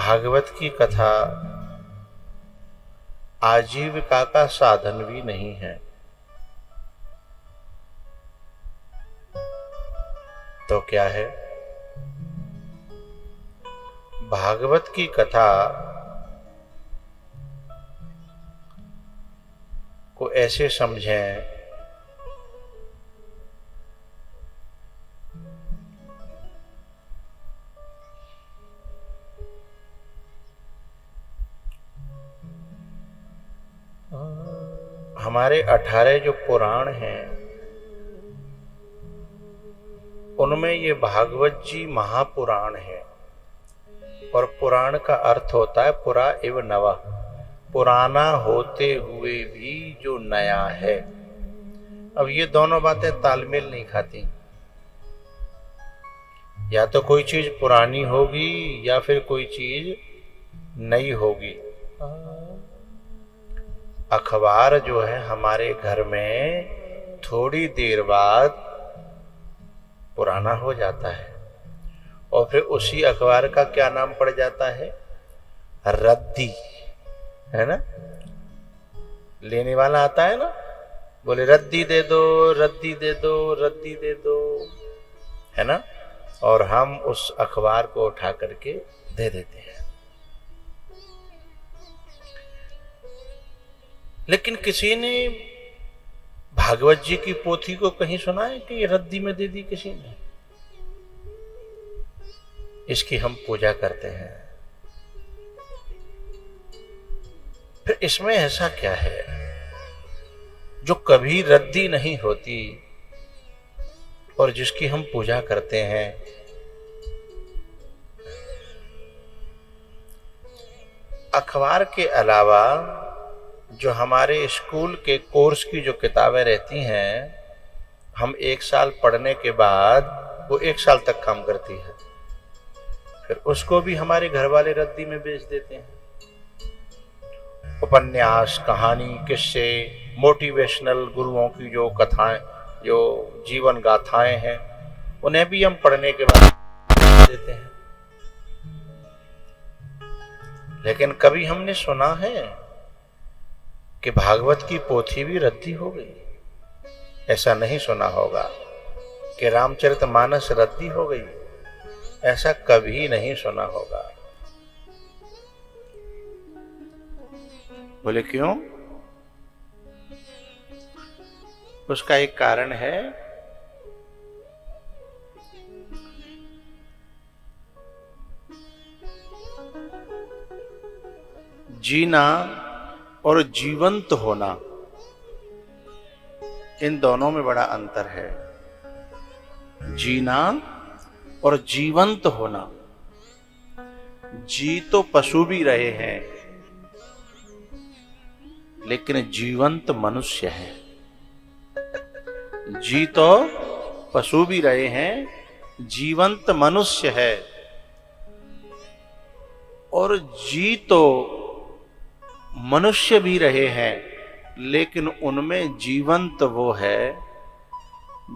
भागवत की कथा आजीविका का साधन भी नहीं है। तो क्या है? भागवत की कथा को ऐसे समझें हमारे 18 जो पुराण हैं उनमें ये भागवत जी महापुराण है। और पुराण का अर्थ होता है पुरा एव नवा, पुराना होते हुए भी जो नया है। अब ये दोनों बातें तालमेल नहीं खाती। या तो कोई चीज पुरानी होगी या फिर कोई चीज नई होगी। अखबार जो है हमारे घर में थोड़ी देर बाद पुराना हो जाता है और फिर उसी अखबार का क्या नाम पड़ जाता है? रद्दी, है ना? लेने वाला आता है ना, बोले रद्दी दे दो, रद्दी दे दो, रद्दी दे दो, है ना? और हम उस अखबार को उठा करके दे देते हैं। लेकिन किसी ने भागवत जी की पोथी को कहीं सुना है कि ये रद्दी में दे दी किसी ने? इसकी हम पूजा करते हैं। फिर इसमें ऐसा क्या है जो कभी रद्दी नहीं होती और जिसकी हम पूजा करते हैं? अखबार के अलावा जो हमारे स्कूल के कोर्स की जो किताबें रहती हैं, हम 1 साल पढ़ने के बाद वो 1 साल तक काम करती है, फिर उसको भी हमारे घर वाले रद्दी में बेच देते हैं। उपन्यास, कहानी, किस्से, मोटिवेशनल गुरुओं की जो कथाएं, जो जीवन गाथाएं हैं, उन्हें भी हम पढ़ने के बाद बेच देते हैं। लेकिन कभी हमने सुना है कि भागवत की पोथी भी रद्दी हो गई? ऐसा नहीं सुना होगा कि रामचरितमानस रद्दी हो गई, ऐसा कभी नहीं सुना होगा। बोले क्यों? उसका एक कारण है। जीना और जीवंत होना, इन दोनों में बड़ा अंतर है। जीना और जीवंत होना। जी तो पशु भी रहे हैं लेकिन जीवंत मनुष्य है। जी तो पशु भी रहे हैं, जीवंत मनुष्य है। और जी तो मनुष्य भी रहे हैं लेकिन उनमें जीवंत वो है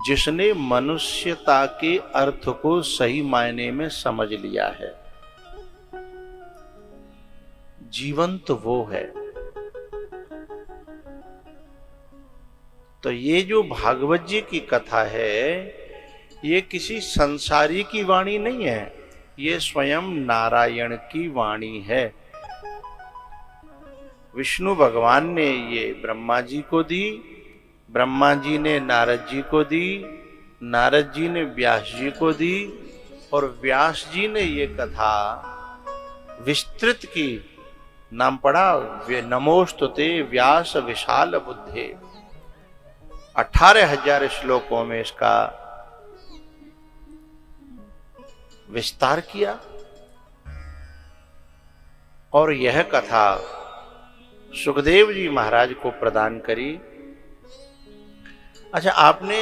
जिसने मनुष्यता के अर्थ को सही मायने में समझ लिया है। जीवंत वो है। तो ये जो भागवत जी की कथा है, ये किसी संसारी की वाणी नहीं है, ये स्वयं नारायण की वाणी है। विष्णु भगवान ने ये ब्रह्मा जी को दी, ब्रह्मा जी ने नारद जी को दी, नारद जी ने व्यास जी को दी, और व्यास जी ने ये कथा विस्तृत की। नाम पड़ा नमोस्तुते व्यास विशाल बुद्धे। 18,000 श्लोकों में इसका विस्तार किया और यह कथा सुखदेव जी महाराज को प्रदान करी। अच्छा, आपने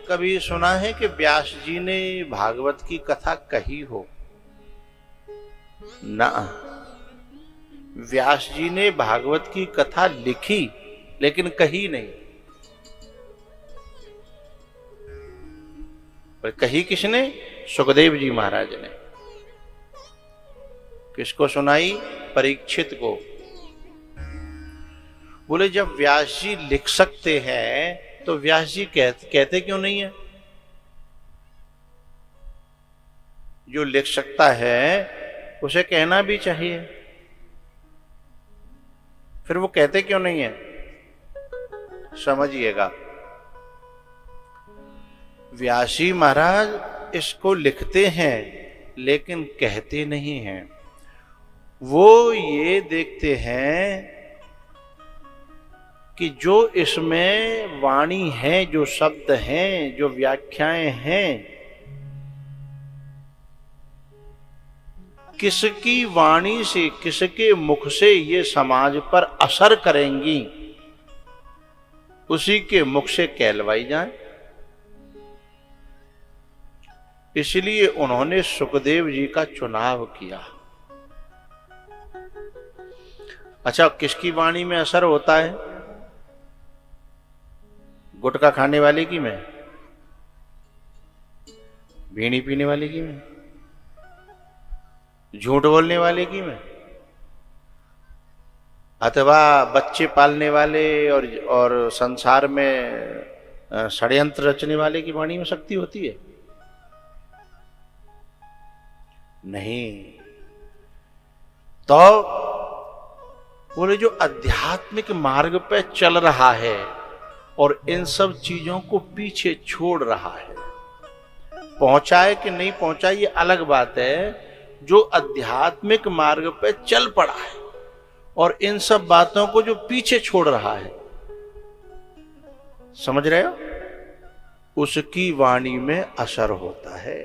कभी सुना है कि व्यास जी ने भागवत की कथा कही हो? ना, व्यास जी ने भागवत की कथा लिखी लेकिन कही नहीं। पर कही किसने? सुखदेव जी महाराज ने। किसको सुनाई? परीक्षित को। बोले जब व्यास जी लिख सकते हैं तो व्यास जी कहते क्यों नहीं है? जो लिख सकता है उसे कहना भी चाहिए, फिर वो कहते क्यों नहीं है? समझिएगा, व्यास जी महाराज इसको लिखते हैं लेकिन कहते नहीं हैं। वो ये देखते हैं कि जो इसमें वाणी है, जो शब्द हैं, जो व्याख्याएं हैं, किसकी वाणी से, किसके मुख से ये समाज पर असर करेंगी, उसी के मुख से कहलवाई जाए। इसलिए उन्होंने सुखदेव जी का चुनाव किया। अच्छा, किसकी वाणी में असर होता है? गुटखा खाने वाले की में, बीड़ी पीने वाले की में, झूठ बोलने वाले की में, अथवा बच्चे पालने वाले और संसार में षड्यंत्र रचने वाले की वाणी में शक्ति होती है? नहीं। तो बोले जो आध्यात्मिक मार्ग पे चल रहा है और इन सब चीजों को पीछे छोड़ रहा है, पहुंचाए कि नहीं पहुंचाए ये अलग बात है। जो आध्यात्मिक मार्ग पे चल पड़ा है और इन सब बातों को जो पीछे छोड़ रहा है, समझ रहे हो, उसकी वाणी में असर होता है।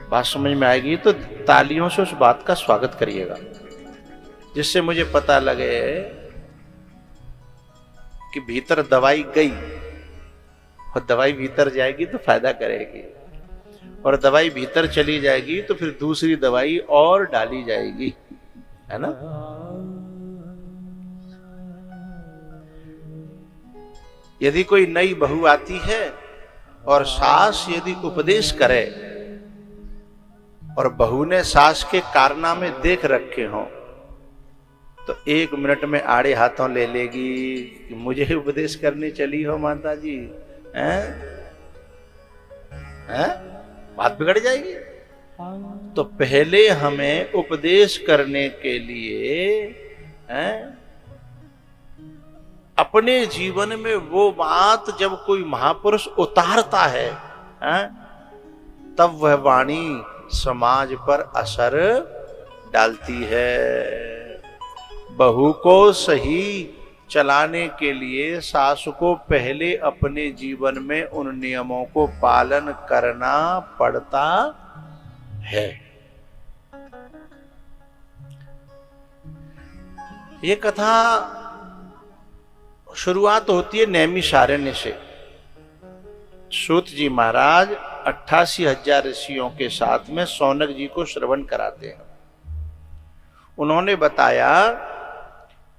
बात समझ में आएगी तो तालियों से उस बात का स्वागत करिएगा, जिससे मुझे पता लगे कि भीतर दवाई गई, और दवाई भीतर जाएगी तो फायदा करेगी, और दवाई भीतर चली जाएगी तो फिर दूसरी दवाई और डाली जाएगी, है ना। यदि कोई नई बहू आती है और सास यदि उपदेश करे और बहू ने सास के कारनामे देख रखे हों, तो 1 मिनट में आड़े हाथों ले लेगी कि मुझे उपदेश करने चली हो माता जी, हैं? बात बिगड़ जाएगी। तो पहले हमें उपदेश करने के लिए अपने जीवन में वो बात जब कोई महापुरुष उतारता है, तब वह वाणी समाज पर असर डालती है। बहू को सही चलाने के लिए सास को पहले अपने जीवन में उन नियमों को पालन करना पड़ता है। ये कथा शुरुआत होती है नैमिषारण्य से। सूत जी महाराज 88,000 ऋषियों के साथ में सौनक जी को श्रवण कराते हैं। उन्होंने बताया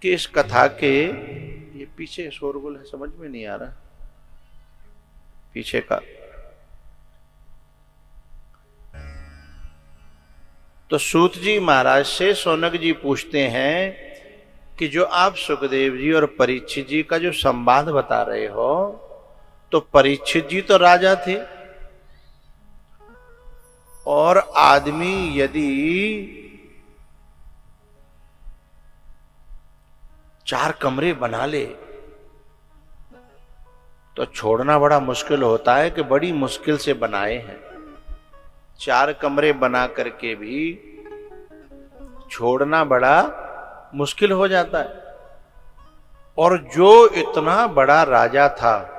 कि इस कथा के, ये पीछे शोरगुल है, समझ में नहीं आ रहा पीछे का। तो सूत जी महाराज से सौनक जी पूछते हैं कि जो आप सुखदेव जी और परीक्षित जी का जो संवाद बता रहे हो, तो परीक्षित जी तो राजा थे, और आदमी यदि 4 कमरे बना ले तो छोड़ना बड़ा मुश्किल होता है, कि बड़ी मुश्किल से बनाए हैं। 4 कमरे बना करके भी छोड़ना बड़ा मुश्किल हो जाता है। और जो इतना बड़ा राजा था,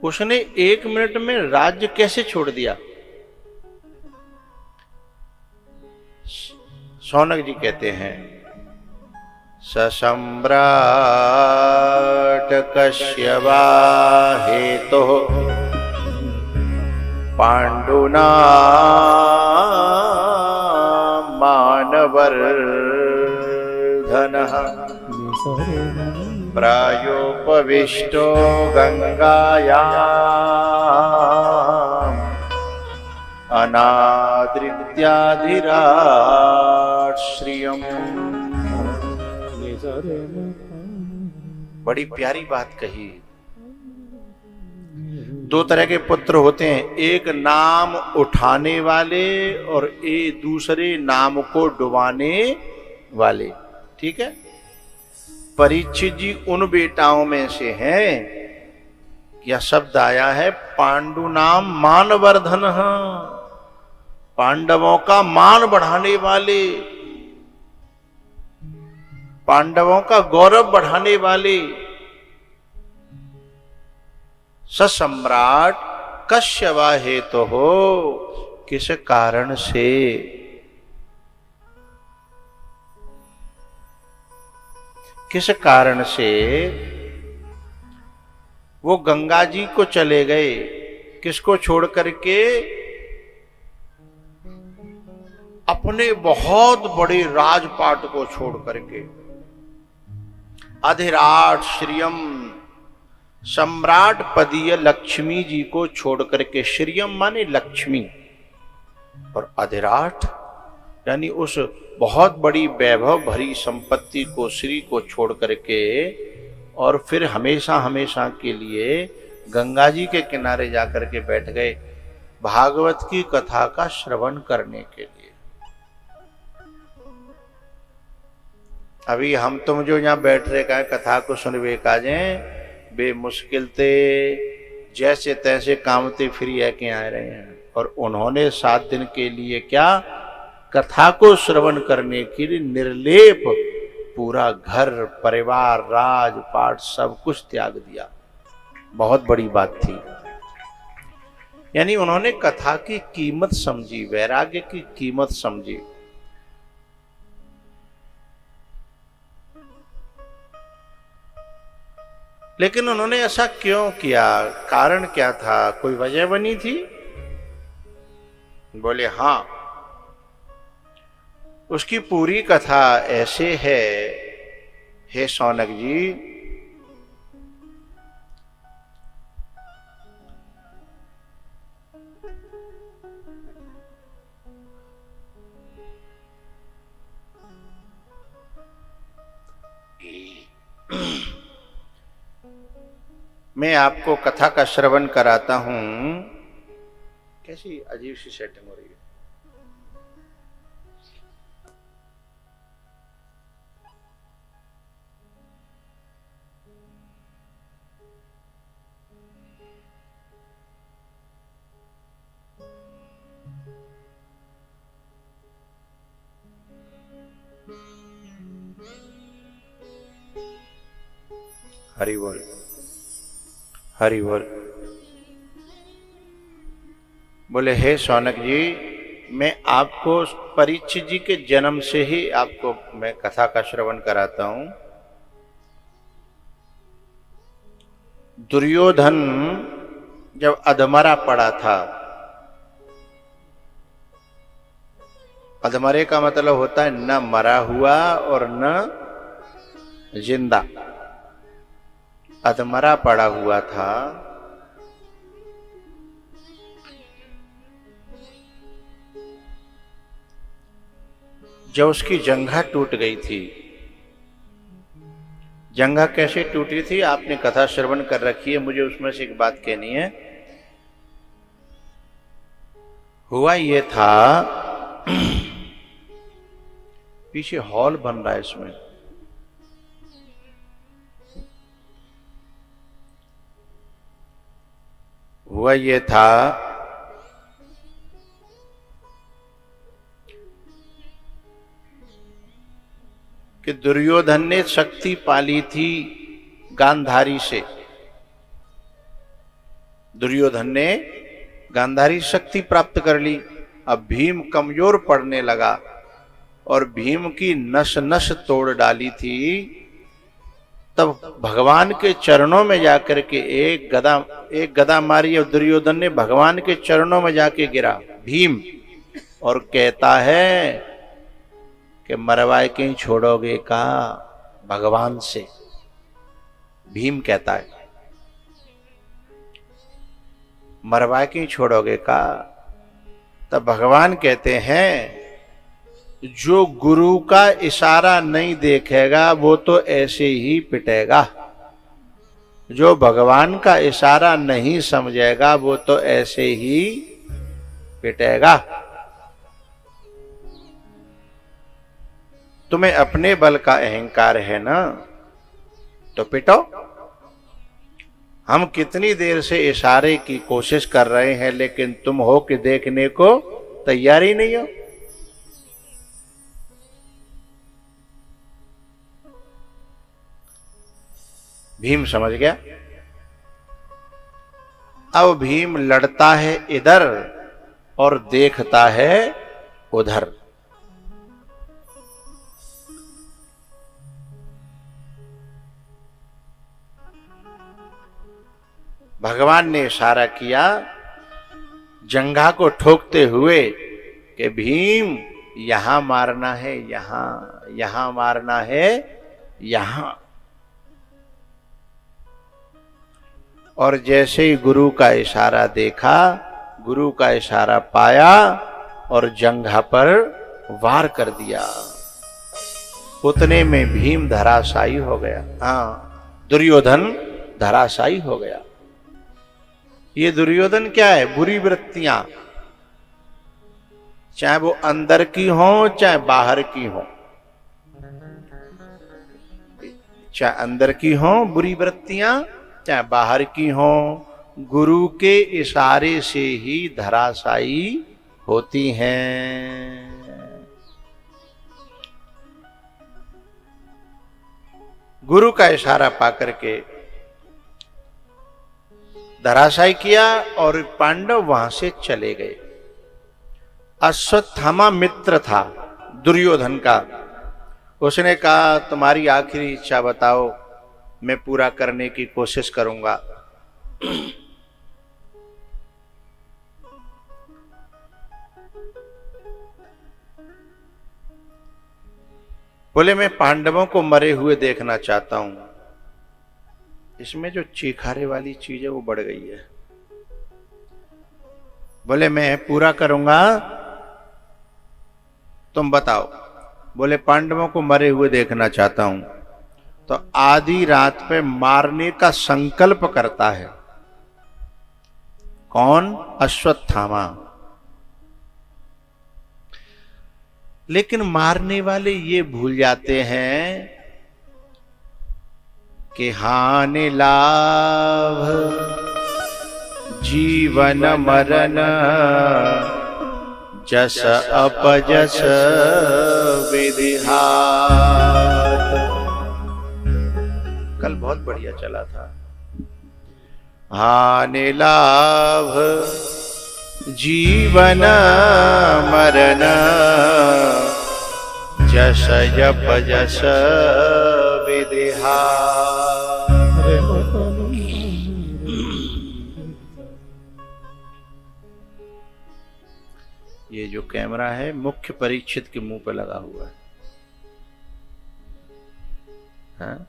उसने 1 मिनट में राज्य कैसे छोड़ दिया? सौनक जी कहते हैं, ससम्राट कश्यपा हेतु पांडुना मानवर्धनः प्रायोपविष्टो गंगायाम् अनादृत्याधिराट श्रियम। बड़ी प्यारी बात कही। दो तरह के पुत्र होते हैं, एक नाम उठाने वाले और एक दूसरे नाम को डुबाने वाले। ठीक है, परीक्षित जी उन बेटाओं में से हैं। यह शब्द आया है पांडु नाम मानवर्धन, पांडवों का मान बढ़ाने वाले, पांडवों का गौरव बढ़ाने वाले। ससम्राट कश्यवा हेतु हो, किस कारण से? किस कारण से वो गंगा जी को चले गए? किसको छोड़ करके? अपने बहुत बड़े राजपाट को छोड़ करके। अधिराट श्रियम, सम्राट पदीय लक्ष्मी जी को छोड़ करके। श्रियम माने लक्ष्मी और अधिराट यानी उस बहुत बड़ी वैभव भरी संपत्ति को, श्री को छोड़ करके और फिर हमेशा हमेशा के लिए गंगा जी के किनारे जाकर के बैठ गए भागवत की कथा का श्रवण करने के लिए। अभी हम तुम जो यहाँ बैठ रहे का कथा को सुनवे काजे बे मुश्किल ते जैसे तैसे कामते फ्री है के आ रहे हैं, और उन्होंने 7 दिन के लिए क्या कथा को श्रवण करने के लिए निर्लेप पूरा घर परिवार राजपाट सब कुछ त्याग दिया। बहुत बड़ी बात थी। यानी उन्होंने कथा की कीमत समझी, वैराग्य की कीमत समझी। लेकिन उन्होंने ऐसा क्यों किया? कारण क्या था? कोई वजह बनी थी? बोले हां, उसकी पूरी कथा ऐसे है हे शौनक जी। मैं आपको कथा का श्रवण कराता हूं। कैसी अजीब सी सेटिंग हो रही है। हरि बोल, हरि बोल। बोले हे शौनक जी, मैं आपको परीक्षित जी के जन्म से ही आपको मैं कथा का श्रवण कराता हूं। दुर्योधन जब अधमरा पड़ा था, अधमरे का मतलब होता है न मरा हुआ और न जिंदा। अधमरा पड़ा हुआ था। जब उसकी जंघा टूट गई थी, जंघा कैसे टूटी थी आपने कथा श्रवण कर रखी है, मुझे उसमें से एक बात कहनी है। हुआ ये था, पीछे हॉल बन रहा है इसमें, हुआ ये था कि दुर्योधन ने शक्ति पाली थी गांधारी से। दुर्योधन ने गांधारी शक्ति प्राप्त कर ली। अब भीम कमजोर पड़ने लगा और भीम की नस नस तोड़ डाली थी। तब भगवान के चरणों में जाकर के एक गदा मारी और दुर्योधन ने भगवान के चरणों में जाके गिरा भीम, और कहता है कि मरवाए कहीं छोड़ोगे का भगवान से। भीम कहता है मरवाए कहीं छोड़ोगे का। तब भगवान कहते हैं जो गुरु का इशारा नहीं देखेगा वो तो ऐसे ही पिटेगा, जो भगवान का इशारा नहीं समझेगा वो तो ऐसे ही पिटेगा। तुम्हें अपने बल का अहंकार है ना, तो पिटो। हम कितनी देर से इशारे की कोशिश कर रहे हैं, लेकिन तुम हो कि देखने को तैयार ही नहीं हो। भीम समझ गया। अब भीम लड़ता है इधर और देखता है उधर। भगवान ने इशारा किया जंघा को ठोकते हुए कि भीम यहां मारना है, यहां मारना है, यहां। और जैसे ही गुरु का इशारा देखा, गुरु का इशारा पाया और जंघा पर वार कर दिया। उतने में भीम धराशायी हो गया। हाँ, दुर्योधन धराशायी हो गया। ये दुर्योधन क्या है? बुरी वृत्तियां, चाहे वो अंदर की हो चाहे बाहर की हो, चाहे अंदर की हो बुरी वृत्तियां चाहे बाहर की हो, गुरु के इशारे से ही धराशायी होती हैं। गुरु का इशारा पाकर के धराशायी किया और पांडव वहां से चले गए। अश्वत्थामा मित्र था दुर्योधन का। उसने कहा तुम्हारी आखिरी इच्छा बताओ, मैं पूरा करने की कोशिश करूंगा। बोले मैं पांडवों को मरे हुए देखना चाहता हूं। इसमें जो चीखारे वाली चीज है वो बढ़ गई है। बोले मैं पूरा करूंगा, तुम बताओ। बोले पांडवों को मरे हुए देखना चाहता हूं। तो आधी रात पे मारने का संकल्प करता है। कौन? अश्वत्थामा। लेकिन मारने वाले ये भूल जाते हैं कि हानि लाभ जीवन मरण जस अपजस विधिहात। कल बहुत बढ़िया चला था। हानि लाभ जीवन मरण जस अपजस विधिहात। ये जो कैमरा है मुख्य परीक्षित के मुंह पे लगा हुआ है। हाँ?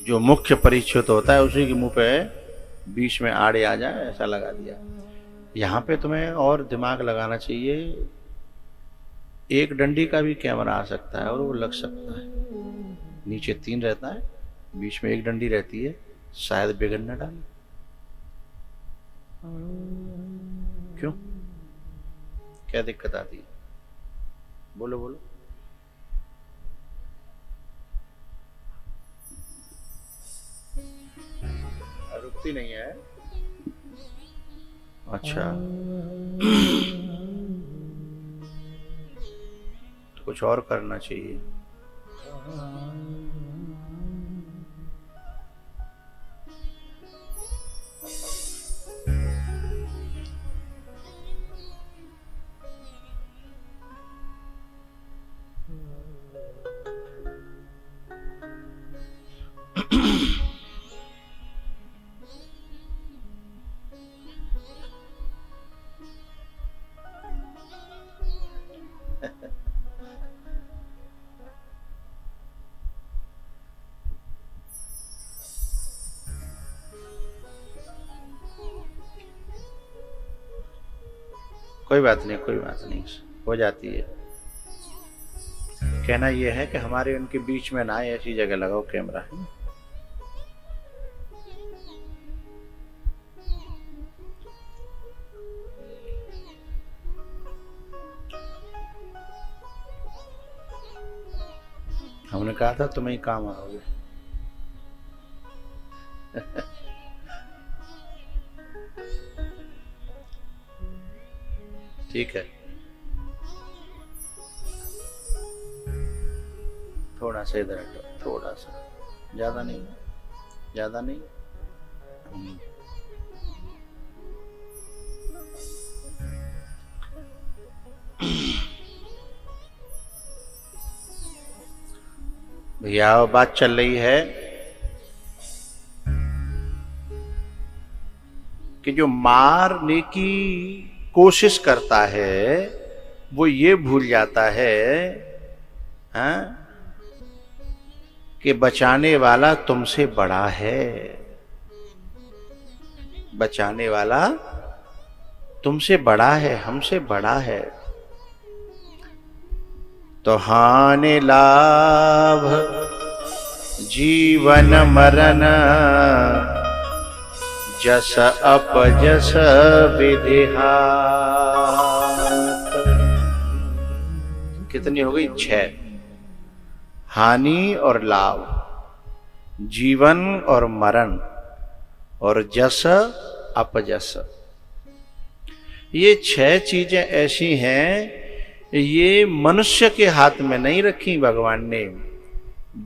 जो मुख्य परीक्षित होता है उसी के मुंह पे बीच में आड़े आ जाए ऐसा लगा दिया। यहां पे तुम्हें और दिमाग लगाना चाहिए। एक डंडी का भी कैमरा आ सकता है और वो लग सकता है। नीचे 3 रहता है, बीच में एक डंडी रहती है, शायद बिगड़ न डाले। क्यों? क्या दिक्कत आती है? बोलो बोलो। रुकती नहीं है। अच्छा, तो कुछ और करना चाहिए। कोई बात नहीं, कोई बात नहीं, हो जाती है। कहना यह है कि हमारे उनके बीच में ना आए, ऐसी जगह लगाओ कैमरा। हमने कहा था तुम्हें ही काम आओगे। ठीक है, थोड़ा सा इधर हटो, थोड़ा सा, ज्यादा नहीं, ज्यादा नहीं। भैया बात चल रही है कि जो मारने की कोशिश करता है वो ये भूल जाता है कि बचाने वाला तुमसे बड़ा है। बचाने वाला तुमसे बड़ा है, हमसे बड़ा है। तो हानि लाभ जीवन मरण जस अपजस विधिहात। कितनी हो गई? 6। हानि और लाभ, जीवन और मरण, और जस अपजस। ये 6 चीजें ऐसी हैं, ये मनुष्य के हाथ में नहीं रखी भगवान ने,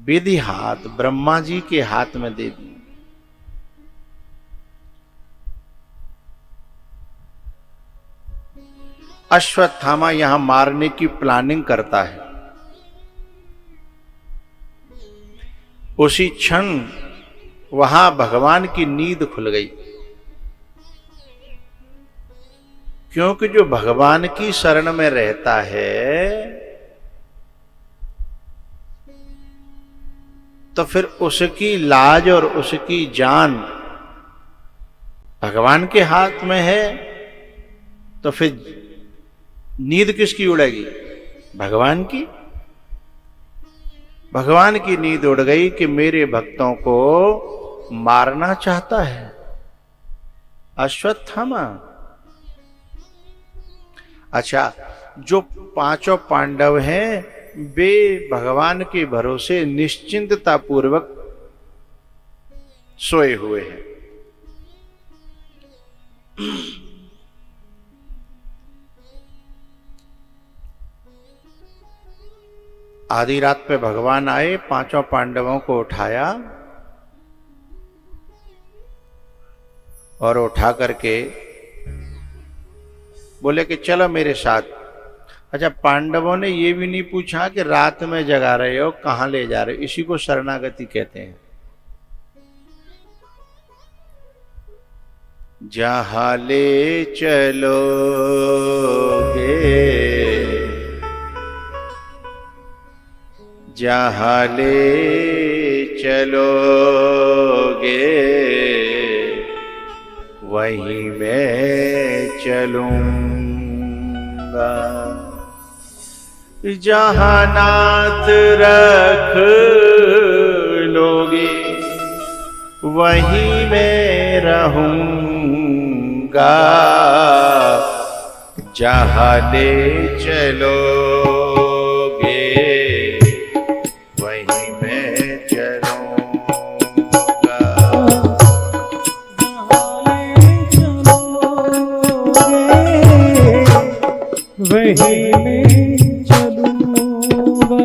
विधि हाथ ब्रह्मा जी के हाथ में दे दी। अश्वत्थामा यहां मारने की प्लानिंग करता है। उसी क्षण वहां भगवान की नींद खुल गई, क्योंकि जो भगवान की शरण में रहता है तो फिर उसकी लाज और उसकी जान भगवान के हाथ में है। तो फिर नींद किसकी उड़ेगी? भगवान की। भगवान की नींद उड़ गई कि मेरे भक्तों को मारना चाहता है अश्वत्थामा। अच्छा, जो 5 पांडव हैं वे भगवान के भरोसे निश्चिंतता पूर्वक सोए हुए हैं। आधी रात पे भगवान आए, 5 पांडवों को उठाया और उठा करके बोले कि चलो मेरे साथ। अच्छा, पांडवों ने ये भी नहीं पूछा कि रात में जगा रहे हो, कहां ले जा रहे हो। इसी को शरणागति कहते हैं। जहां ले चलोगे, जहां ले चलोगे वहीं मैं चलूंगा। जहां नाथ रख लोगे वहीं मैं रहूंगा। जहां ले चलोगे वहीं मैं चलूंगा। वहीं मैं चलूंगा।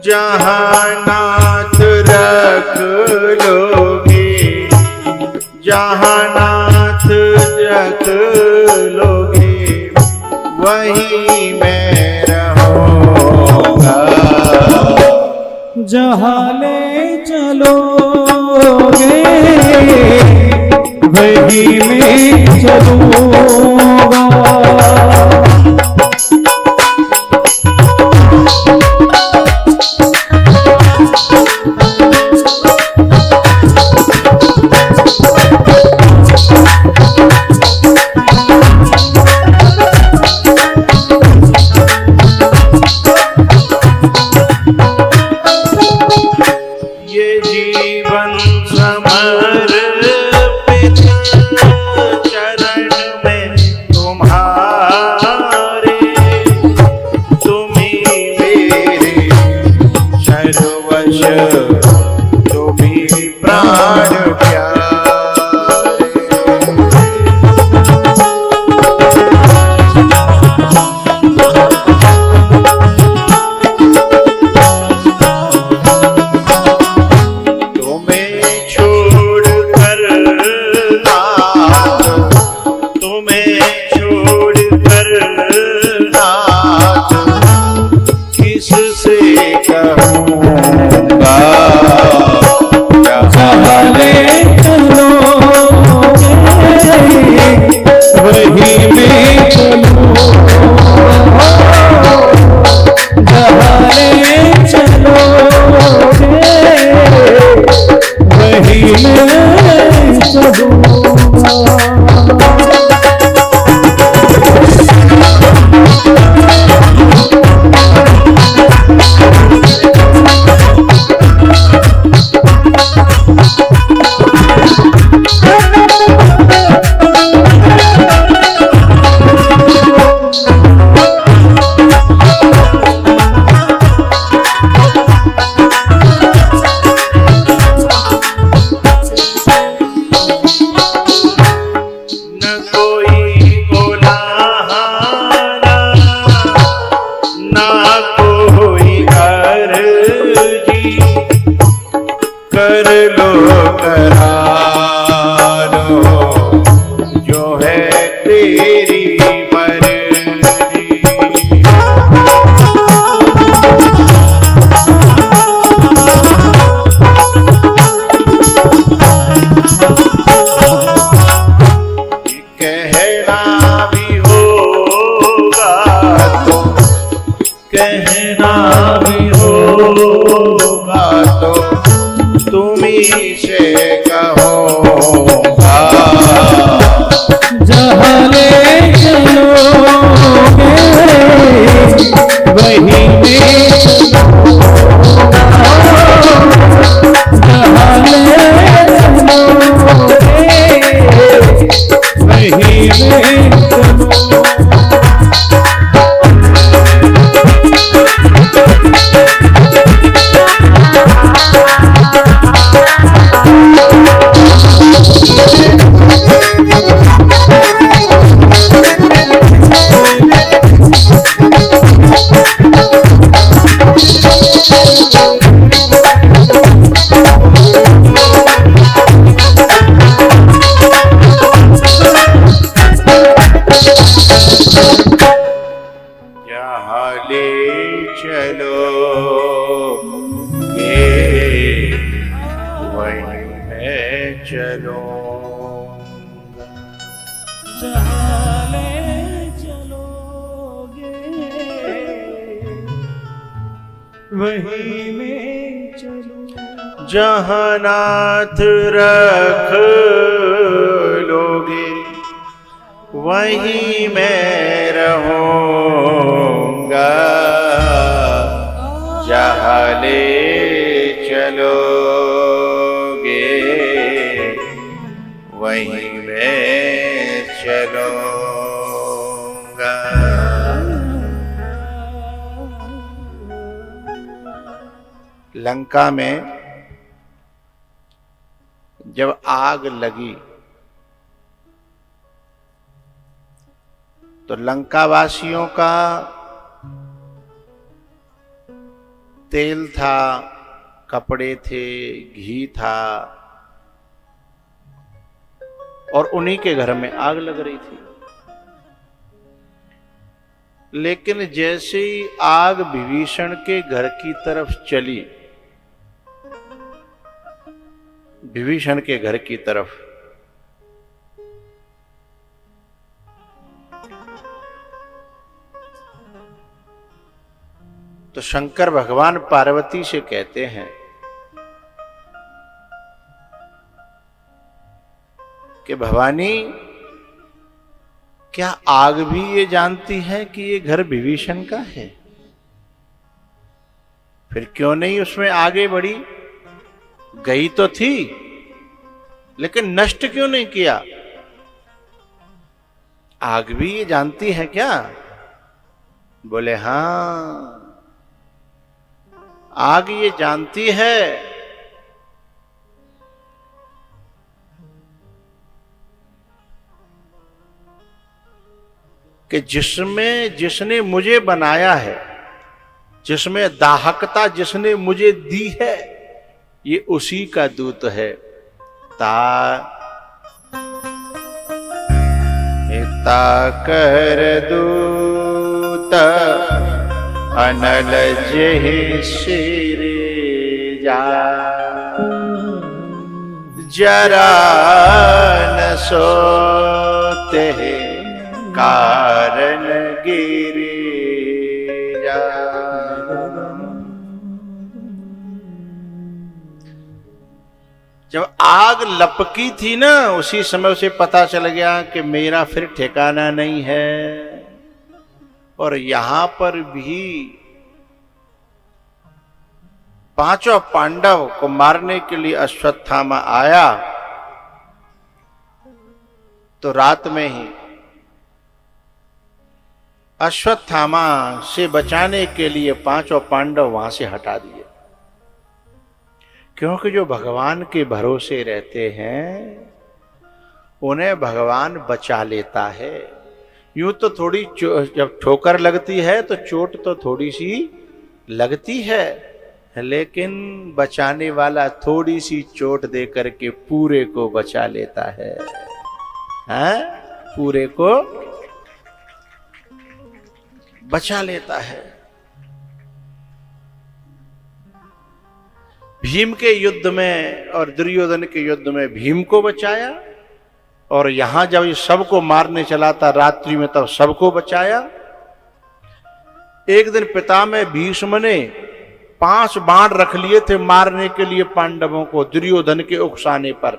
जहां नाथ रख लोगे, जहाँ नाथ रख लोगे वहीं मैं रहूँगा। जहाँ ले चलोगे वहीं मैं चलूँगा। जीवन समर्पित चरण में तुम्हारे, तुम्ही मेरे सर्वस्व, तुम्ही प्राण प्यारे। कर लो करा लो जो है तेरी मर्जी। कहना भी होगा तो, कहना भी होगा तो तुम्ही से कहूँगा। जहाँ ले चलोगे वहीं मैं चलूँगा। जहाँ ले चलोगे वहीं मैं चलूँगा। जहाँ ले चलोगे वहीं मैं चलूँगा। जहाँ ले चलोगे वहीं मैं चलूँगा। जहाँ नाथ रख लोगे वहीं मैं रहूँगा। जहाँ ले चलोगे वहीं मैं चलूँगा। लंका में जब आग लगी तो लंका वासियों का तेल था, कपड़े थे, घी था, और उन्हीं के घर में आग लग रही थी। लेकिन जैसे ही आग विभीषण के घर की तरफ चली, विभीषण के घर की तरफ, तो शंकर भगवान पार्वती से कहते हैं कि भवानी, क्या आग भी ये जानती है कि ये घर विभीषण का है? फिर क्यों नहीं उसमें आगे बढ़ी? गई तो थी, लेकिन नष्ट क्यों नहीं किया? आग भी ये जानती है क्या? बोले हां, आग ये जानती है कि जिसने मुझे बनाया है, जिसमें दाहकता जिसने मुझे दी है, ये उसी का दूत है। कर दूत अनल जेहि सिर जा, जरा न सोते कारण गिरि जा। जब आग लपकी थी ना, उसी समय उसे पता चल गया कि मेरा फिर ठिकाना नहीं है। और यहां पर भी पांचों पांडव को मारने के लिए अश्वत्थामा आया, तो रात में ही अश्वत्थामा से बचाने के लिए पांचों पांडव वहां से हटा दिए। क्योंकि जो भगवान के भरोसे रहते हैं उन्हें भगवान बचा लेता है। यूं तो थोड़ी जब ठोकर लगती है तो चोट तो थोड़ी सी लगती है, लेकिन बचाने वाला थोड़ी सी चोट दे करके पूरे को बचा लेता है, हैं? पूरे को बचा लेता है। भीम के युद्ध में और दुर्योधन के युद्ध में भीम को बचाया, और यहां जब ये सबको मारने चला था रात्रि में, तब सबको बचाया। एक दिन पितामह भीष्म ने 5 बाण रख लिए थे मारने के लिए पांडवों को, दुर्योधन के उकसाने पर।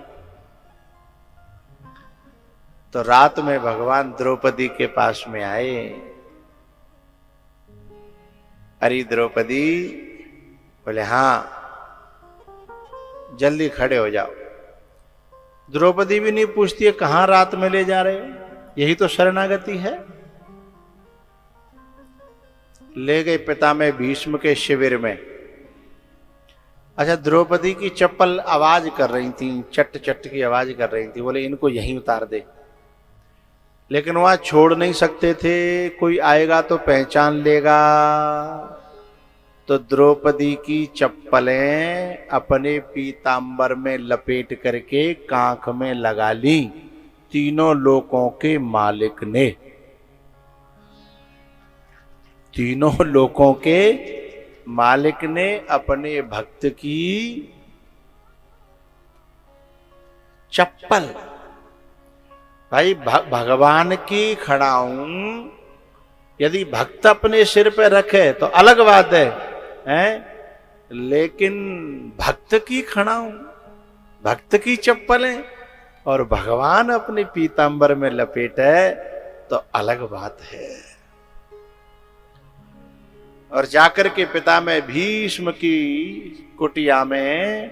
तो रात में भगवान द्रौपदी के पास में आए। अरे द्रौपदी, बोले हां, जल्दी खड़े हो जाओ। द्रौपदी भी नहीं पूछती है कहां रात में ले जा रहे हो, यही तो शरणागति है। ले गए पितामह भीष्म के शिविर में। अच्छा, द्रौपदी की चप्पल आवाज कर रही थी, चट चट की आवाज कर रही थी। बोले इनको यहीं उतार दे, लेकिन वहां छोड़ नहीं सकते थे, कोई आएगा तो पहचान लेगा। तो द्रौपदी की चप्पलें अपने पीतांबर में लपेट करके कांख में लगा ली तीनों लोकों के मालिक ने। तीनों लोकों के मालिक ने अपने भक्त की चप्पल, भाई भगवान की खड़ाऊं यदि भक्त अपने सिर पे रखे तो अलग बात है, लेकिन भक्त की खड़ाऊं, भक्त की चप्पलें और भगवान अपने पीतांबर में लपेटे तो अलग बात है। और जाकर के पितामह भीष्म की कुटिया में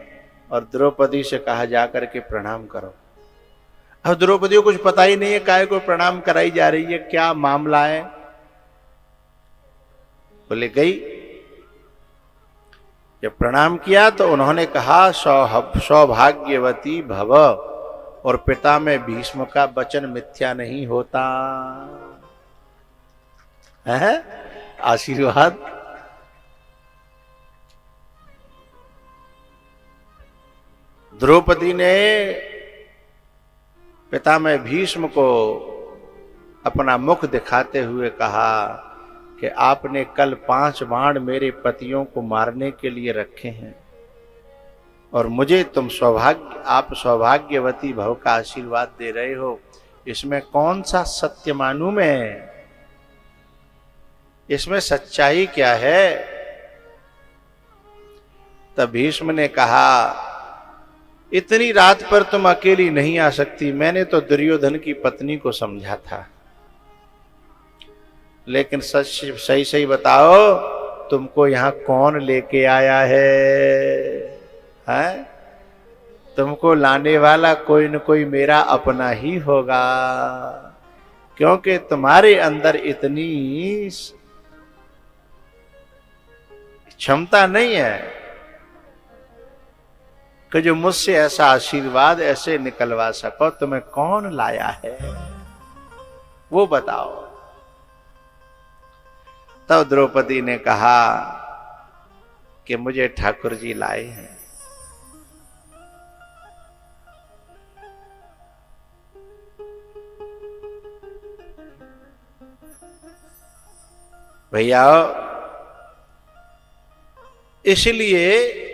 और द्रौपदी से कहा जाकर के प्रणाम करो। अब द्रौपदी को कुछ पता ही नहीं है काहे को प्रणाम कराई जा रही है, क्या मामला है। बोले गई, जब प्रणाम किया तो उन्होंने कहा सौभाग्यवती भव, और पितामह भीष्म का वचन मिथ्या नहीं होता है। आशीर्वाद द्रौपदी ने पितामह भीष्म को अपना मुख दिखाते हुए कहा कि आपने कल 5 बाण मेरे पतियों को मारने के लिए रखे हैं और मुझे आप सौभाग्यवती भव का आशीर्वाद दे रहे हो, इसमें कौन सा सत्य मानूं मैं? इसमें सच्चाई क्या है? तब भीष्म ने कहा, इतनी रात पर तुम अकेली नहीं आ सकती। मैंने तो दुर्योधन की पत्नी को समझा था, लेकिन सही सही बताओ, तुमको यहां कौन लेके आया है? तुमको लाने वाला कोई न कोई मेरा अपना ही होगा, क्योंकि तुम्हारे अंदर इतनी क्षमता नहीं है कि जो मुझसे ऐसा आशीर्वाद ऐसे निकलवा सको। तुम्हें कौन लाया है वो बताओ। तब द्रौपदी ने कहा कि मुझे ठाकुर जी लाए हैं। भैया, इसलिए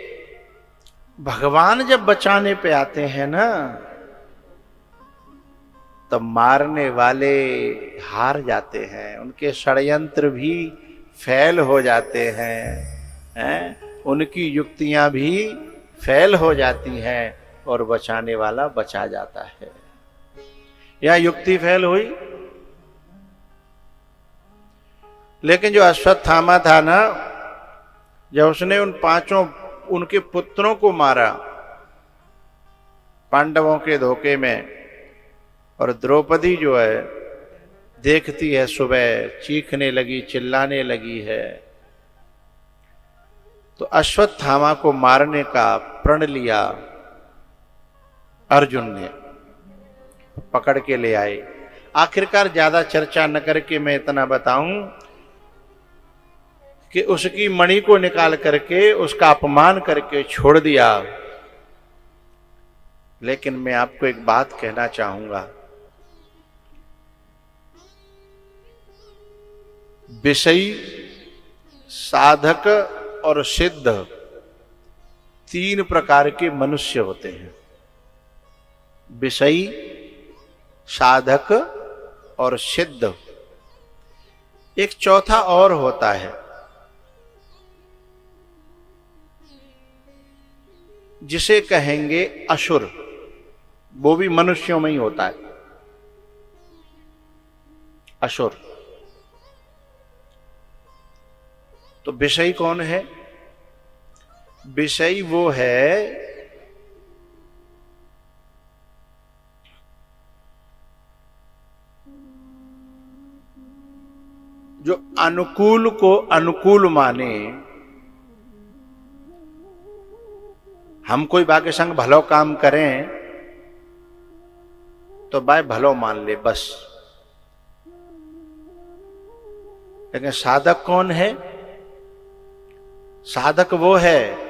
भगवान जब बचाने पे आते हैं ना, तब मारने वाले हार जाते हैं, उनके षड्यंत्र भी फेल हो जाते हैं, उनकी युक्तियां भी फेल हो जाती हैं और बचाने वाला बचा जाता है। या युक्ति फेल हुई, लेकिन जो अश्वत्थामा था ना, जब उसने उन 5 उनके पुत्रों को मारा पांडवों के धोखे में, और द्रौपदी जो है देखती है सुबह चीखने लगी, चिल्लाने लगी है, तो अश्वत्थामा को मारने का प्रण लिया। अर्जुन ने पकड़ के ले आए। आखिरकार ज्यादा चर्चा न करके मैं इतना बताऊं कि उसकी मणि को निकाल करके उसका अपमान करके छोड़ दिया। लेकिन मैं आपको एक बात कहना चाहूंगा, विषयी, साधक और सिद्ध 3 प्रकार के मनुष्य होते हैं। विषयी, साधक और सिद्ध। एक चौथा और होता है, जिसे कहेंगे असुर। वो भी मनुष्यों में ही होता है, असुर। तो विषयी कौन है? विषयी वो है जो अनुकूल को अनुकूल माने। हम कोई बाके संग भलो काम करें तो भाई भलो मान ले बस। लेकिन साधक कौन है? साधक वो है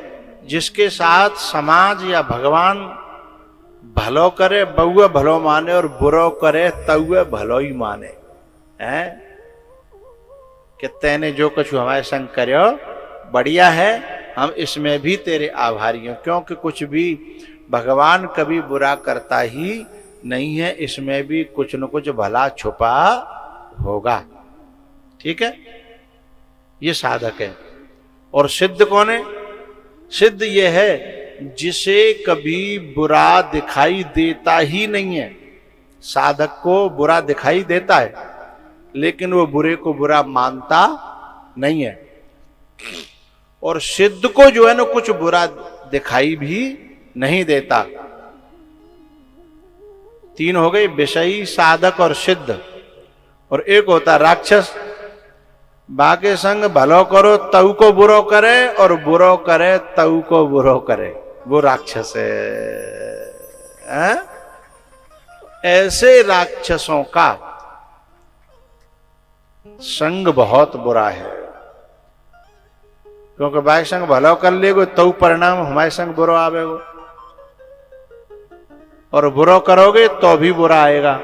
जिसके साथ समाज या भगवान भलो करे बहुए भलो माने और बुरो करे तउए भलो ही माने। हैं कि तैने जो कुछ हमारे संग करो बढ़िया है, हम इसमें भी तेरे आभारी हैं, क्योंकि कुछ भी भगवान कभी बुरा करता ही नहीं है, इसमें भी कुछ न कुछ भला छुपा होगा। ठीक है, ये साधक है। और सिद्ध कौन है? सिद्ध ये है जिसे कभी बुरा दिखाई देता ही नहीं है। साधक को बुरा दिखाई देता है, लेकिन वो बुरे को बुरा मानता नहीं है। और सिद्ध को जो है ना कुछ बुरा दिखाई भी नहीं देता। 3 हो गए, विषयी, साधक और सिद्ध। और एक होता राक्षस, बाके संग भलो करो तऊ को बुरो करे और बुरो करे तऊ को बुरो करे, वो राक्षस है। ऐसे राक्षसों का संग बहुत बुरा है, क्योंकि बाके संग भलो कर लेगो तऊ परिणाम हमारे संग बुरो आवेगो। और बुरा करोगे तो भी बुरा आएगा,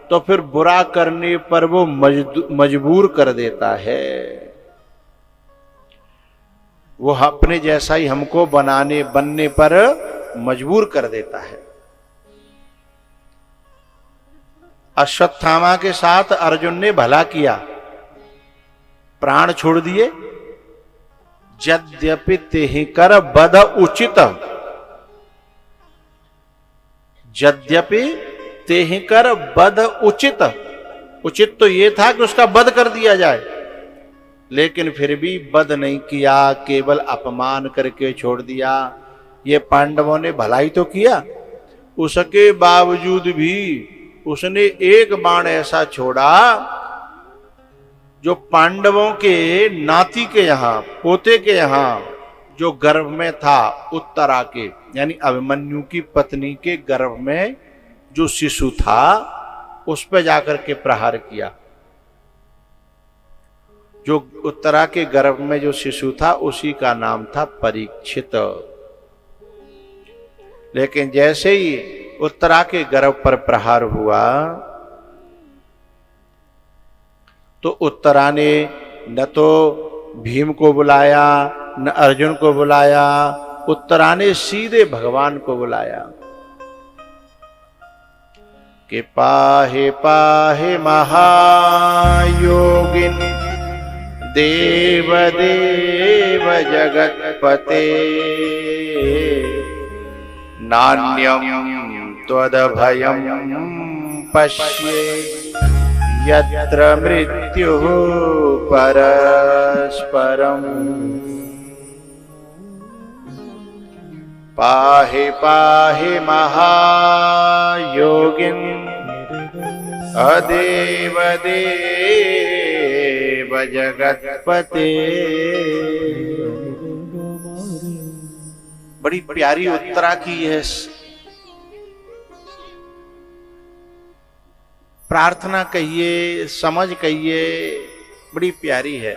तो फिर बुरा करने पर वो मजबूर कर देता है। वो अपने जैसा ही हमको बनने पर मजबूर कर देता है। अश्वत्थामा के साथ अर्जुन ने भला किया, प्राण छोड़ दिए। यद्यपि तेहि कर बद उचित, यद्यपि तेहि कर बद उचित, उचित तो ये था कि उसका वध कर दिया जाए, लेकिन फिर भी वध नहीं किया, केवल अपमान करके छोड़ दिया। ये पांडवों ने भलाई तो किया, उसके बावजूद भी उसने एक बाण ऐसा छोड़ा जो पांडवों के नाती के यहां, पोते के यहां जो गर्भ में था, उत्तरा के यानी अभिमन्यु की पत्नी के गर्भ में जो शिशु था, उस पर जाकर के प्रहार किया। जो उत्तरा के गर्भ में जो शिशु था उसी का नाम था परीक्षित। लेकिन जैसे ही उत्तरा के गर्भ पर प्रहार हुआ तो उत्तरा ने न तो भीम को बुलाया न अर्जुन को बुलाया, उत्तरा ने सीधे भगवान को बुलाया कि पाहे पाहे महायोगिन देव देव जगत्पते नान्यं त्वदभयं पश्ये यत्र मृत्युः परस्परम्। पाहि पाहि महायोगिन अदेव देव जगत्पते। बड़ी प्यारी उत्तरा की है प्रार्थना कहिए, समझ कहिए, बड़ी प्यारी है।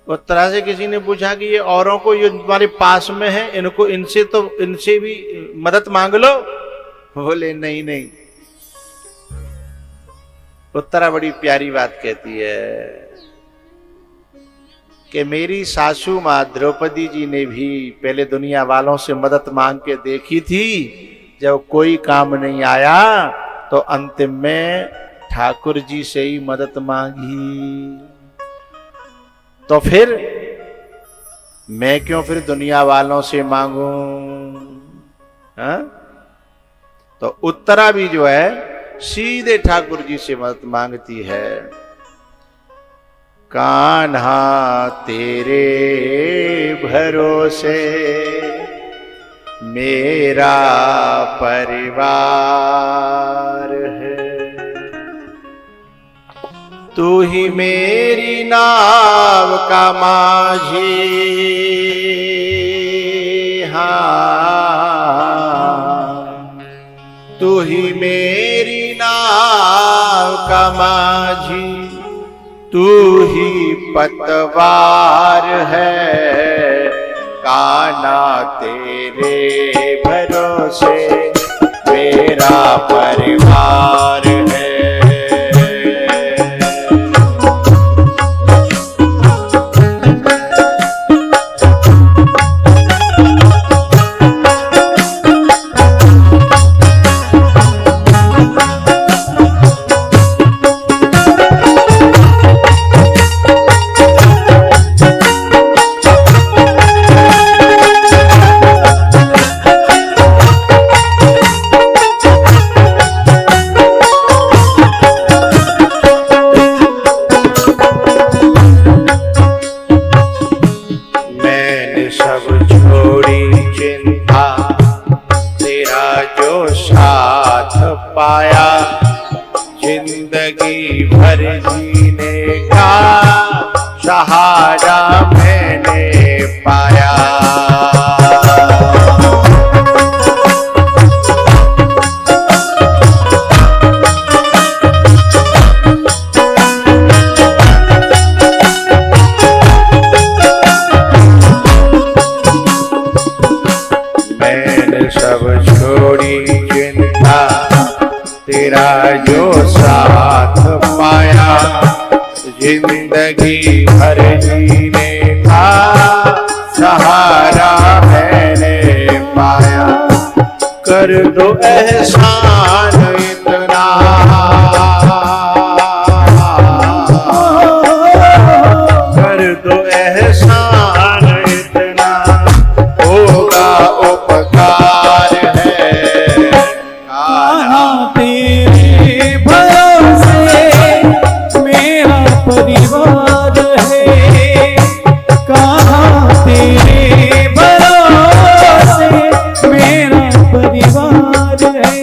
उत्तरा से किसी ने पूछा कि ये औरों को, ये तुम्हारे पास में है, इनको इनसे भी मदद मांग लो। बोले नहीं नहीं। उत्तरा बड़ी प्यारी बात कहती है कि मेरी सासू माँ द्रौपदी जी ने भी पहले दुनिया वालों से मदद मांग के देखी थी, जब कोई काम नहीं आया तो अंतिम में ठाकुर जी से ही मदद मांगी। तो फिर मैं क्यों फिर दुनिया वालों से मांगूं? तो उत्तरा भी जो है सीधे ठाकुर जी से मदद मांगती है। कान्हा तेरे भरोसे मेरा परिवार है, तू ही मेरी नाव का माझी। हाँ, तू ही मेरी नाव का माझी, तू ही पतवार है। कान्हा तेरे भरोसे मेरा परिवार है। पाया जिंदगी भर जीने का सहारा मैंने पाया। मैंने सब छोड़ी जिंदगी भर जीने का सहारा मैंने पाया, कर दो एहसान इतना, कर दो एहसान इतना, होगा उपकार है। कहाँ तेरे भरोसे मेरा परिवार है, कहाँ तेरे भरोसे मेरा परिवार है।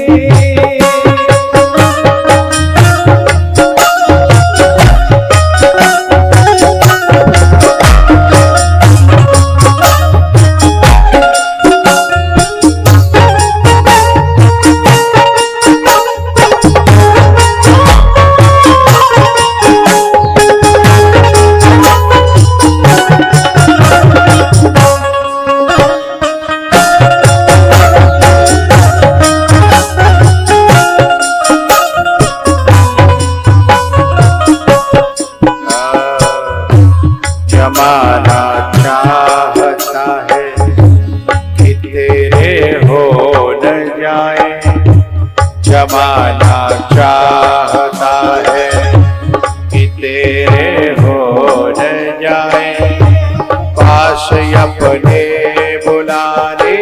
जमाना चाहता है कि तेरे हो न जाए, जमाना चाहता है कि तेरे हो न जाए, पास अपने बुला ले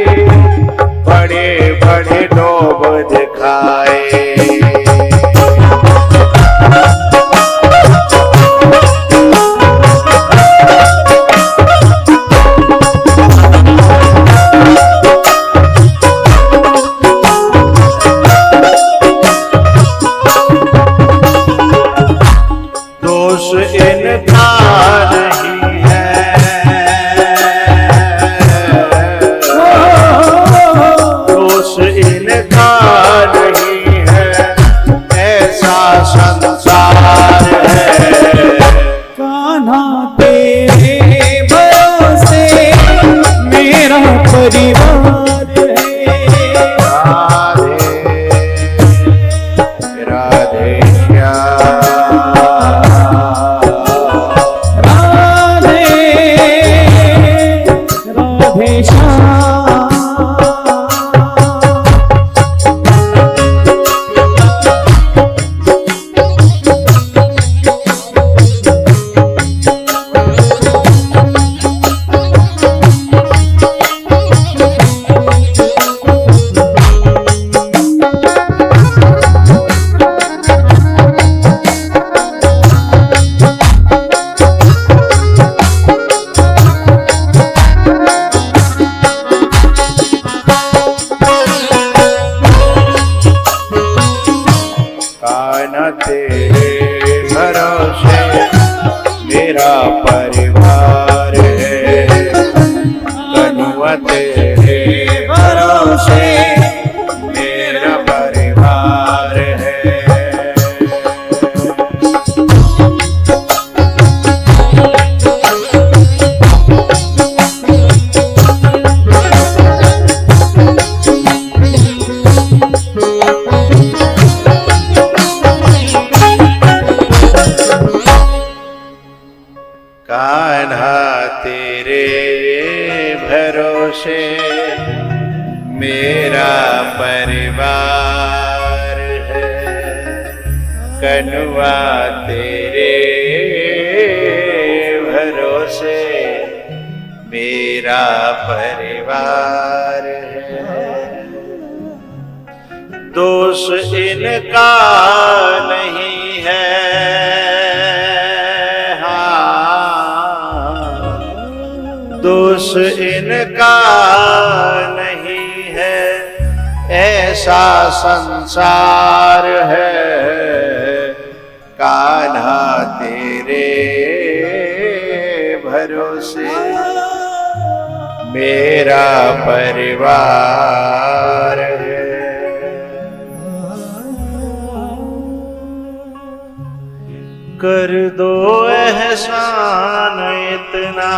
बड़े बड़े लोभ दिखाए। दोष इनका नहीं है, दोष इनका नहीं है, ऐसा संसार है। कान्हा तेरे भरोसे मेरा परिवार है। राधे राधे श्याम, राधे राधे श्याम। कान्हा तेरे भरोसे मेरा परिवार है, कन्हुआ तेरे भरोसे मेरा परिवार है। कान्हा तेरे भरोसे मेरा परिवार है, कन्हुआ तेरे भरोसे मेरा परिवार है। दोष इनका नहीं है, दोष इनका नहीं है, ऐसा संसार है। कान्हा तेरे भरोसे मेरा परिवार है। कर दो एहसान इतना,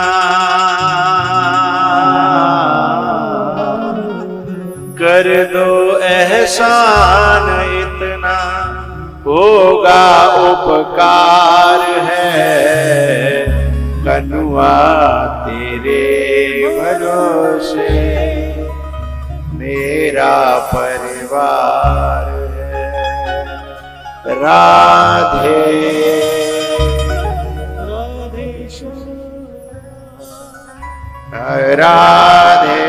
कर दो एहसान इतना, होगा उपकार है। कनुआ तेरे भरोसे मेरा परिवार है। राधे राधे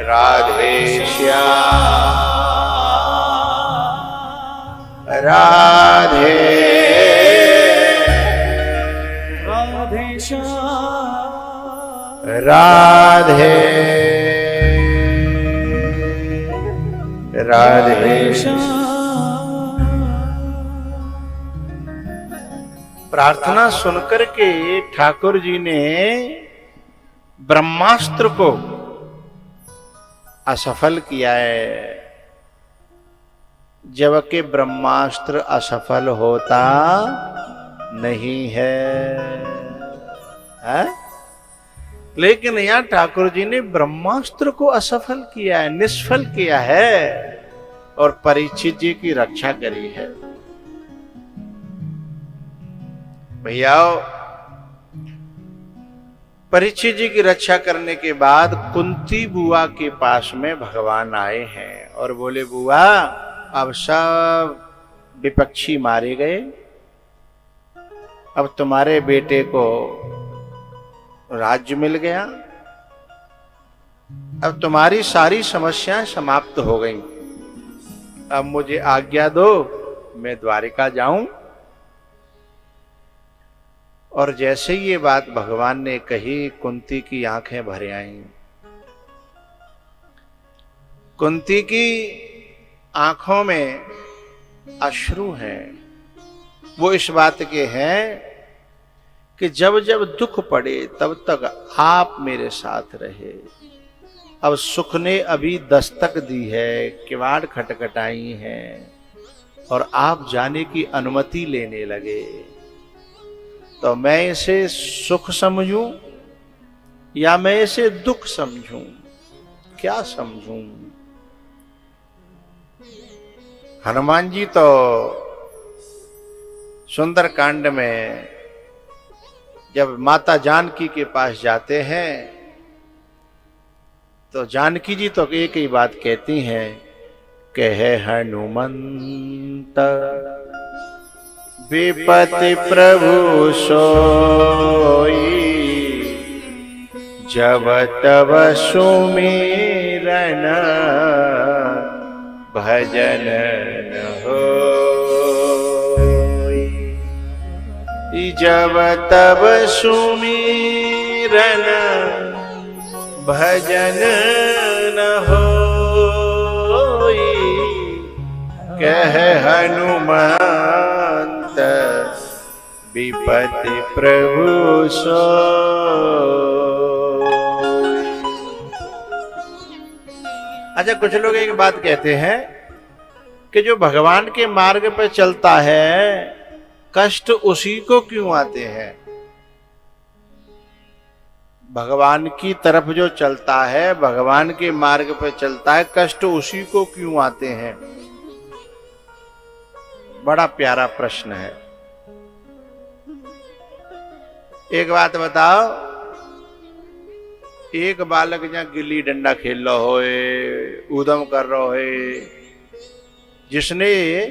राधे श्याम राधे राधे श्याम राधे राधे प्रार्थना सुनकर के ठाकुर जी ने ब्रह्मास्त्र को असफल किया है, जबकि ब्रह्मास्त्र असफल होता नहीं है, लेकिन यहां ठाकुर जी ने ब्रह्मास्त्र को असफल किया है, निष्फल किया है और परीक्षित जी की रक्षा करी है। भैया परीक्षित जी की रक्षा करने के बाद कुंती बुआ के पास में भगवान आए हैं और बोले, बुआ अब सब विपक्षी मारे गए, अब तुम्हारे बेटे को राज्य मिल गया, अब तुम्हारी सारी समस्याएं समाप्त हो गई, अब मुझे आज्ञा दो मैं द्वारिका जाऊं। और जैसे ये बात भगवान ने कही, कुंती की आंखें भर आईं। कुंती की आंखों में अश्रु हैं। वो इस बात के हैं कि जब जब दुख पड़े तब तक आप मेरे साथ रहे। अब सुख ने अभी दस्तक दी है, किवाड़ खटखटाई है और आप जाने की अनुमति लेने लगे, तो मैं इसे सुख समझूं या मैं इसे दुख समझूं, क्या समझूं? हनुमान जी तो सुंदरकांड में जब माता जानकी के पास जाते हैं तो जानकी जी तो एक ही बात कहती हैं कि है हनुमंत विपति प्रभु सोई, जब तब सुमिरन भजन न होई, जब तब सुमिरन भजन न होई, कह हनुमंत विपति प्रभु सोई। अच्छा, कुछ लोग एक बात कहते हैं कि जो भगवान के मार्ग पर चलता है कष्ट उसी को क्यों आते हैं? भगवान की तरफ जो चलता है, भगवान के मार्ग पर चलता है, कष्ट उसी को क्यों आते हैं? बड़ा प्यारा प्रश्न है। एक बात बताओ, एक बालक जहां गिल्ली डंडा खेल रहा होए, ऊधम कर रहा होए, जिसने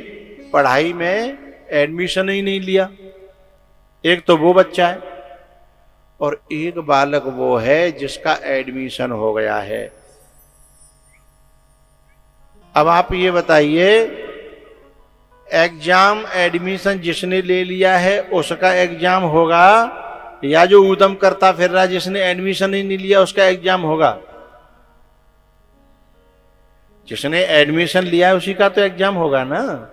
पढ़ाई में एडमिशन ही नहीं लिया, एक तो वो बच्चा है और एक बालक वो है जिसका एडमिशन हो गया है। अब आप ये बताइए, एग्जाम एडमिशन जिसने ले लिया है उसका एग्जाम होगा या जो ऊधम करता फिर रहा जिसने एडमिशन ही नहीं लिया उसका एग्जाम होगा? जिसने एडमिशन लिया है उसी का तो एग्जाम होगा ना।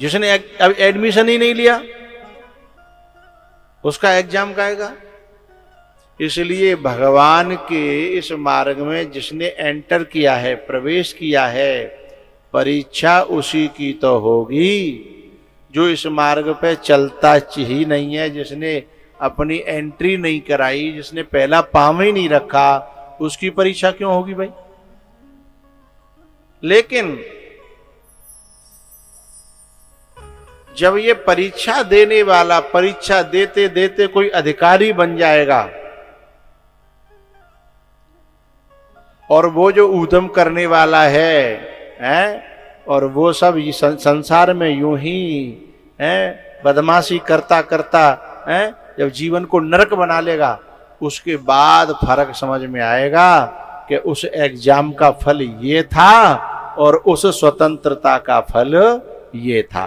जिसने अब एडमिशन ही नहीं लिया उसका एग्जाम का आएगा। इसलिए भगवान के इस मार्ग में जिसने एंटर किया है, प्रवेश किया है, परीक्षा उसी की तो होगी जो इस मार्ग पे चलता ही नहीं है, जिसने अपनी एंट्री नहीं कराई, जिसने पहला पांव ही नहीं रखा, उसकी परीक्षा क्यों होगी भाई? लेकिन जब ये परीक्षा देने वाला परीक्षा देते देते कोई अधिकारी बन जाएगा और वो जो ऊधम करने वाला है और वो सब संसार में यूं ही बदमाशी करता करता जब जीवन को नरक बना लेगा, उसके बाद फर्क समझ में आएगा कि उस एग्जाम का फल ये था और उस स्वतंत्रता का फल ये था।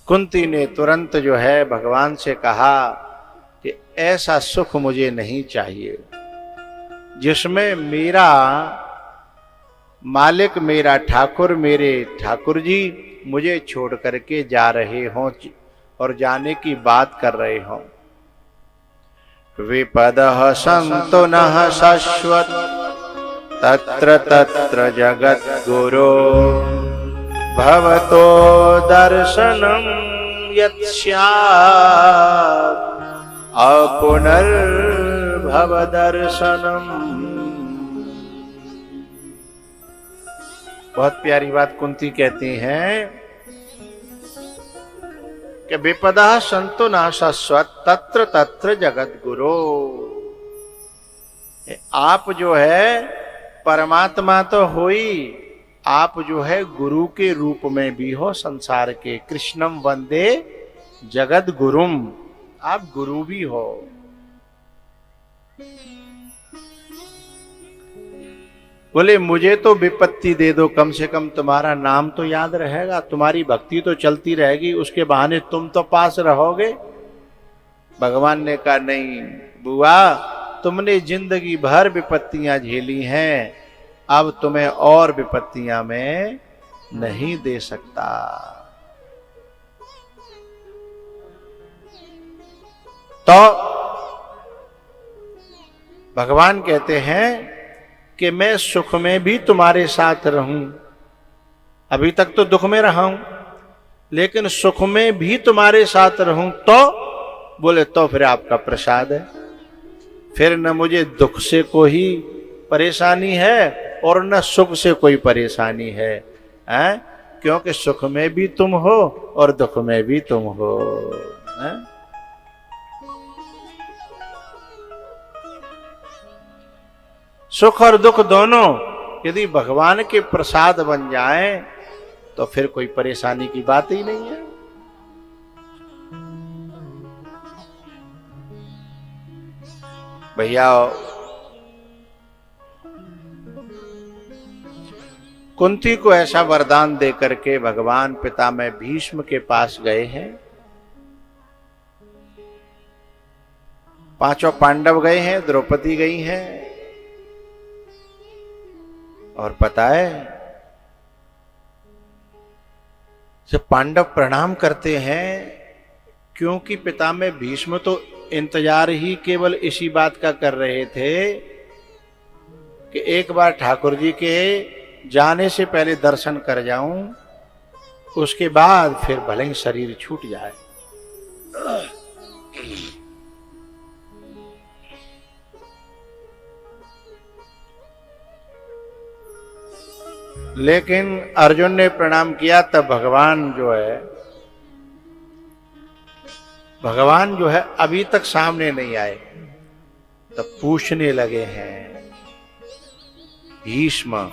कुंती ने तुरंत जो है भगवान से कहा कि ऐसा सुख मुझे नहीं चाहिए जिसमें मेरा मालिक, मेरा ठाकुर, मेरे ठाकुर जी मुझे छोड़ करके जा रहे हों और जाने की बात कर रहे हों। विपदः सन्तु नः शाश्वत तत्र तत्र जगत गुरो भवतो दर्शनम यत् स्यात् अपुनर्भव दर्शनम। बहुत प्यारी बात कुंती कहती हैं कि विपदा सन्तु न शाश्वत तत्र तत्र जगत गुरो। आप जो है परमात्मा तो हो ही, आप जो है गुरु के रूप में भी हो संसार के। कृष्णम वंदे जगत गुरुम, आप गुरु भी हो। बोले मुझे तो विपत्ति दे दो, कम से कम तुम्हारा नाम तो याद रहेगा, तुम्हारी भक्ति तो चलती रहेगी, उसके बहाने तुम तो पास रहोगे। भगवान ने कहा नहीं बुआ, तुमने जिंदगी भर विपत्तियां झेली हैं, अब तुम्हें और विपत्तियां मैं नहीं दे सकता। तो भगवान कहते हैं कि मैं सुख में भी तुम्हारे साथ रहूं। अभी तक तो दुख में रहा हूं, लेकिन सुख में भी तुम्हारे साथ रहूं तो बोले तो फिर आपका प्रसाद है, फिर न मुझे दुख से कोई परेशानी है और न सुख से कोई परेशानी है, क्योंकि सुख में भी तुम हो और दुख में भी तुम हो। सुख और दुख दोनों यदि भगवान के प्रसाद बन जाएं तो फिर कोई परेशानी की बात ही नहीं है। भैया कुंती को ऐसा वरदान दे करके भगवान पितामह भीष्म के पास गए हैं। पांचों पांडव गए हैं, द्रौपदी गई हैं, और पता है जब पांडव प्रणाम करते हैं, क्योंकि पितामह भीष्म तो इंतजार ही केवल इसी बात का कर रहे थे कि एक बार ठाकुर जी के जाने से पहले दर्शन कर जाऊं, उसके बाद फिर भले ही शरीर छूट जाए। लेकिन अर्जुन ने प्रणाम किया तब भगवान जो है अभी तक सामने नहीं आए, तब पूछने लगे हैं भीष्म